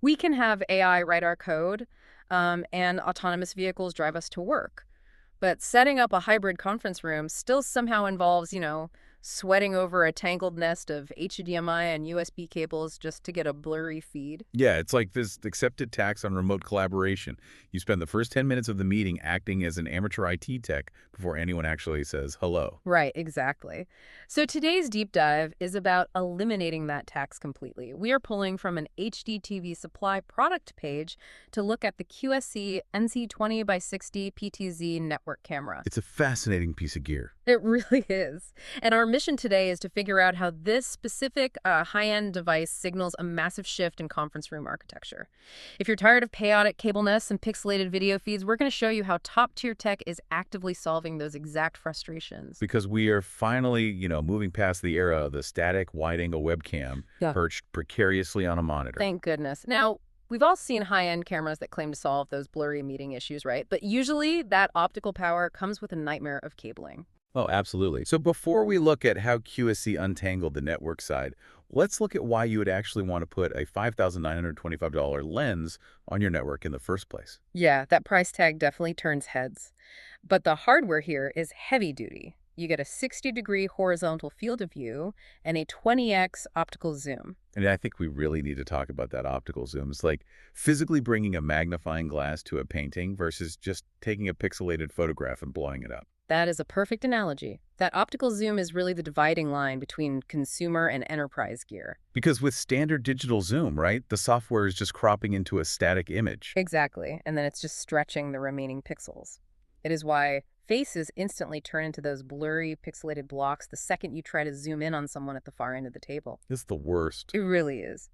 We can have AI write our code, and autonomous vehicles drive us to work. But setting up a hybrid conference room still somehow involves, sweating over a tangled nest of HDMI and USB cables just to get a blurry feed. Yeah, it's like this accepted tax on remote collaboration. You spend the first 10 minutes of the meeting acting as an amateur IT tech before anyone actually says hello. Right, exactly. So today's deep dive is about eliminating that tax completely. We are pulling from an HDTVSupply product page to look at the QSC NC-20x60 PTZ network camera. It's a fascinating piece of gear. It really is. And our mission today is to figure out how this specific high-end device signals a massive shift in conference room architecture. If you're tired of chaotic cable nests and pixelated video feeds, we're going to show you how top-tier tech is actively solving those exact frustrations. Because we are finally, moving past the era of the static wide-angle webcam Yeah. perched precariously on a monitor. Thank goodness. Now, we've all seen high-end cameras that claim to solve those blurry meeting issues, right? But usually that optical power comes with a nightmare of cabling. Oh, absolutely. So before we look at how QSC untangled the network side, let's look at why you would actually want to put a $5,925 lens on your network in the first place. Yeah, that price tag definitely turns heads. But the hardware here is heavy duty. You get a 60-degree horizontal field of view and a 20x optical zoom. And I think we really need to talk about that optical zoom. It's like physically bringing a magnifying glass to a painting versus just taking a pixelated photograph and blowing it up. That is a perfect analogy. That optical zoom is really the dividing line between consumer and enterprise gear. Because with standard digital zoom, right, the software is just cropping into a static image. Exactly, and then it's just stretching the remaining pixels. It is why faces instantly turn into those blurry, pixelated blocks the second you try to zoom in on someone at the far end of the table. It's the worst. It really is.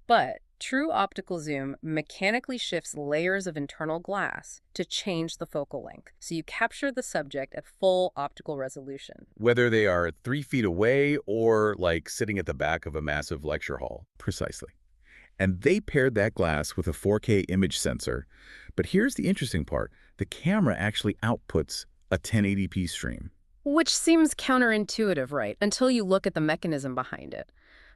But true optical zoom mechanically shifts layers of internal glass to change the focal length, so you capture the subject at full optical resolution. Whether they are 3 feet away or like sitting at the back of a massive lecture hall. Precisely. And they paired that glass with a 4K image sensor. But here's the interesting part. The camera actually outputs a 1080p stream. Which seems counterintuitive, right? Until you look at the mechanism behind it.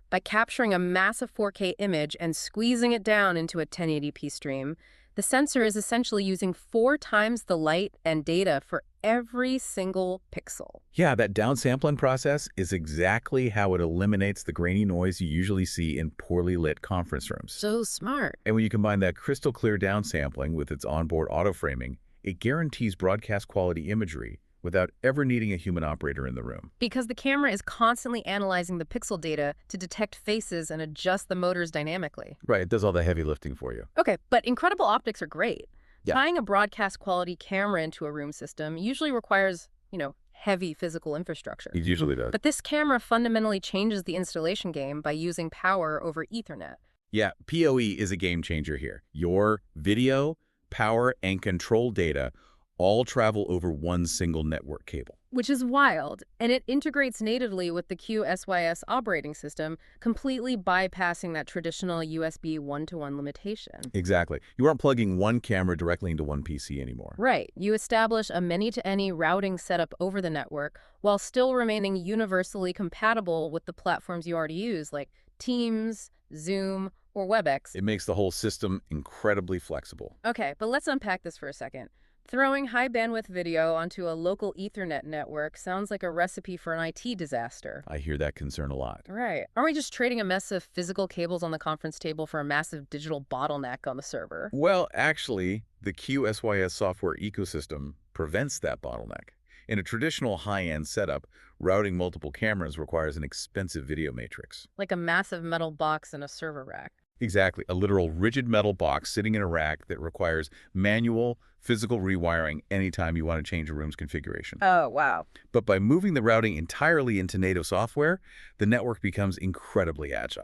By capturing a massive 4K image and squeezing it down into a 1080p stream, the sensor is essentially using 4 times the light and data for every single pixel. Yeah, that downsampling process is exactly how it eliminates the grainy noise you usually see in poorly lit conference rooms. So smart. And when you combine that crystal clear downsampling with its onboard auto-framing, it guarantees broadcast quality imagery without ever needing a human operator in the room. Because the camera is constantly analyzing the pixel data to detect faces and adjust the motors dynamically. Right, it does all the heavy lifting for you. Okay, but incredible optics are great. Yeah. Tying a broadcast quality camera into a room system usually requires, heavy physical infrastructure. It usually does. But this camera fundamentally changes the installation game by using power over Ethernet. Yeah, PoE is a game changer here. Your video, power, and control data all travel over one single network cable. Which is wild, and it integrates natively with the QSYS operating system, completely bypassing that traditional USB one-to-one limitation. Exactly. You aren't plugging one camera directly into one PC anymore. Right. You establish a many-to-any routing setup over the network while still remaining universally compatible with the platforms you already use, like Teams, Zoom, or WebEx. It makes the whole system incredibly flexible. Okay, but let's unpack this for a second. Throwing high-bandwidth video onto a local Ethernet network sounds like a recipe for an IT disaster. I hear that concern a lot. Right. Aren't we just trading a mess of physical cables on the conference table for a massive digital bottleneck on the server? Well, actually, the QSYS software ecosystem prevents that bottleneck. In a traditional high-end setup, routing multiple cameras requires an expensive video matrix. Like a massive metal box in a server rack. Exactly, a literal rigid metal box sitting in a rack that requires manual, physical rewiring anytime you want to change a room's configuration. Oh, wow. But by moving the routing entirely into native software, the network becomes incredibly agile.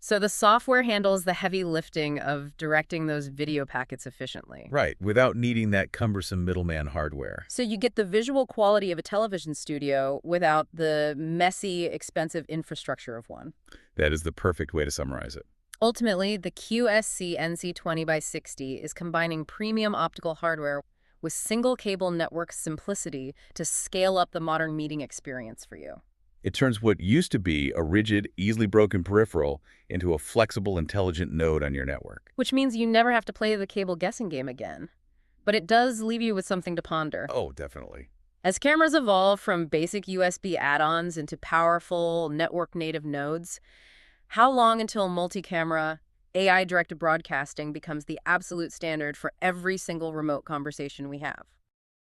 So the software handles the heavy lifting of directing those video packets efficiently. Right, without needing that cumbersome middleman hardware. So you get the visual quality of a television studio without the messy, expensive infrastructure of one. That is the perfect way to summarize it. Ultimately, the QSC NC-20x60 is combining premium optical hardware with single cable network simplicity to scale up the modern meeting experience for you. It turns what used to be a rigid, easily broken peripheral into a flexible, intelligent node on your network. Which means you never have to play the cable guessing game again. But it does leave you with something to ponder. Oh, definitely. As cameras evolve from basic USB add-ons into powerful network-native nodes, how long until multi-camera, AI-directed broadcasting becomes the absolute standard for every single remote conversation we have?